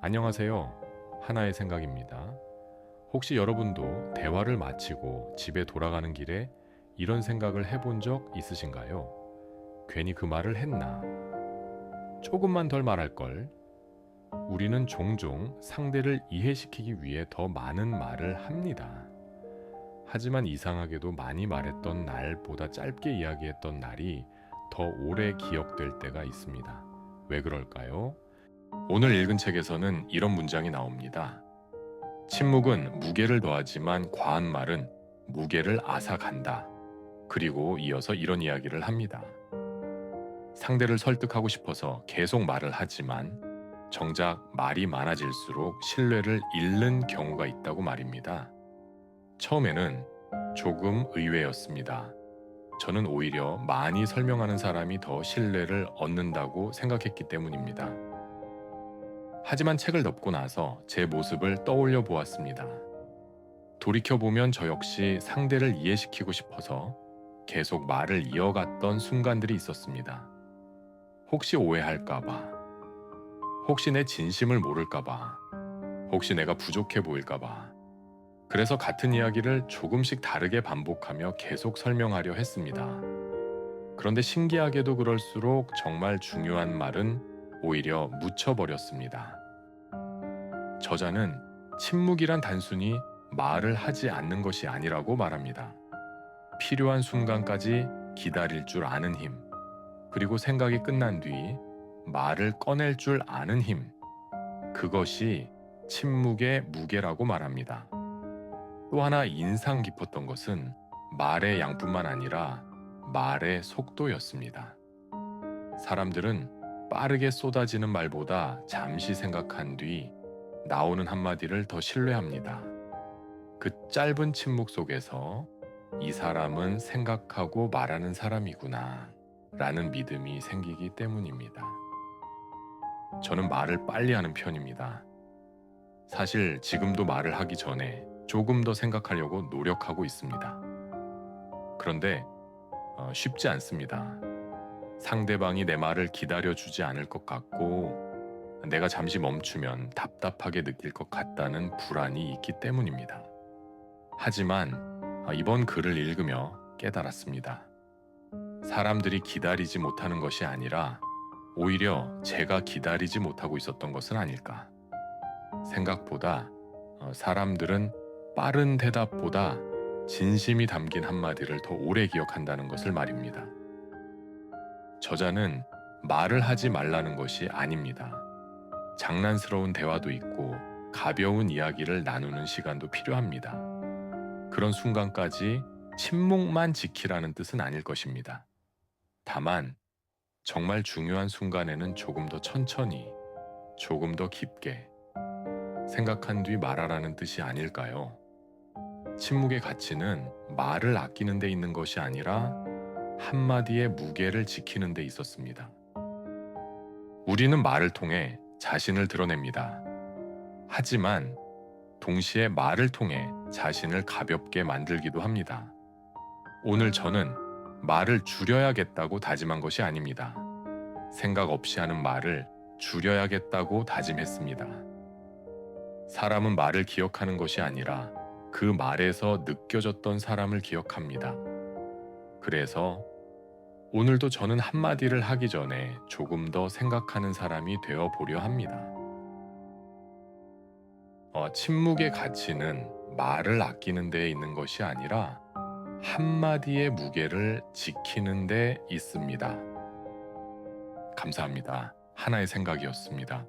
안녕하세요. 하나의 생각입니다. 혹시 여러분도 대화를 마치고 집에 돌아가는 길에 이런 생각을 해본 적 있으신가요? 괜히 그 말을 했나? 조금만 덜 말할 걸. 우리는 종종 상대를 이해시키기 위해 더 많은 말을 합니다. 하지만 이상하게도 많이 말했던 날보다 짧게 이야기했던 날이 더 오래 기억될 때가 있습니다. 왜 그럴까요? 오늘 읽은 책에서는 이런 문장이 나옵니다. 침묵은 무게를 더하지만 과한 말은 무게를 앗아간다. 그리고 이어서 이런 이야기를 합니다. 상대를 설득하고 싶어서 계속 말을 하지만 정작 말이 많아질수록 신뢰를 잃는 경우가 있다고 말입니다. 처음에는 조금 의외였습니다. 저는 오히려 많이 설명하는 사람이 더 신뢰를 얻는다고 생각했기 때문입니다. 하지만 책을 덮고 나서 제 모습을 떠올려 보았습니다. 돌이켜보면 저 역시 상대를 이해시키고 싶어서 계속 말을 이어갔던 순간들이 있었습니다. 혹시 오해할까봐, 혹시 내 진심을 모를까봐, 혹시 내가 부족해 보일까봐. 그래서 같은 이야기를 조금씩 다르게 반복하며 계속 설명하려 했습니다. 그런데 신기하게도 그럴수록 정말 중요한 말은 오히려 묻혀버렸습니다. 저자는 침묵이란 단순히 말을 하지 않는 것이 아니라고 말합니다. 필요한 순간까지 기다릴 줄 아는 힘, 그리고 생각이 끝난 뒤 말을 꺼낼 줄 아는 힘, 그것이 침묵의 무게라고 말합니다. 또 하나 인상 깊었던 것은 말의 양뿐만 아니라 말의 속도였습니다. 사람들은 빠르게 쏟아지는 말보다 잠시 생각한 뒤 나오는 한마디를 더 신뢰합니다. 그 짧은 침묵 속에서 이 사람은 생각하고 말하는 사람이구나 라는 믿음이 생기기 때문입니다. 저는 말을 빨리 하는 편입니다. 사실 지금도 말을 하기 전에 조금 더 생각하려고 노력하고 있습니다. 그런데 쉽지 않습니다. 상대방이 내 말을 기다려주지 않을 것 같고 내가 잠시 멈추면 답답하게 느낄 것 같다는 불안이 있기 때문입니다. 하지만 이번 글을 읽으며 깨달았습니다. 사람들이 기다리지 못하는 것이 아니라 오히려 제가 기다리지 못하고 있었던 것은 아닐까. 생각보다 사람들은 빠른 대답보다 진심이 담긴 한마디를 더 오래 기억한다는 것을 말입니다. 저자는 말을 하지 말라는 것이 아닙니다. 장난스러운 대화도 있고 가벼운 이야기를 나누는 시간도 필요합니다. 그런 순간까지 침묵만 지키라는 뜻은 아닐 것입니다. 다만 정말 중요한 순간에는 조금 더 천천히, 조금 더 깊게 생각한 뒤 말하라는 뜻이 아닐까요? 침묵의 가치는 말을 아끼는 데 있는 것이 아니라 한마디의 무게를 지키는 데 있었습니다. 우리는 말을 통해 자신을 드러냅니다. 하지만 동시에 말을 통해 자신을 가볍게 만들기도 합니다. 오늘 저는 말을 줄여야겠다고 다짐한 것이 아닙니다. 생각 없이 하는 말을 줄여야겠다고 다짐했습니다. 사람은 말을 기억하는 것이 아니라 그 말에서 느껴졌던 사람을 기억합니다. 그래서 오늘도 저는 한마디를 하기 전에 조금 더 생각하는 사람이 되어 보려 합니다. 침묵의 가치는 말을 아끼는 데에 있는 것이 아니라 한마디의 무게를 지키는 데 있습니다. 감사합니다. 하나의 생각이었습니다.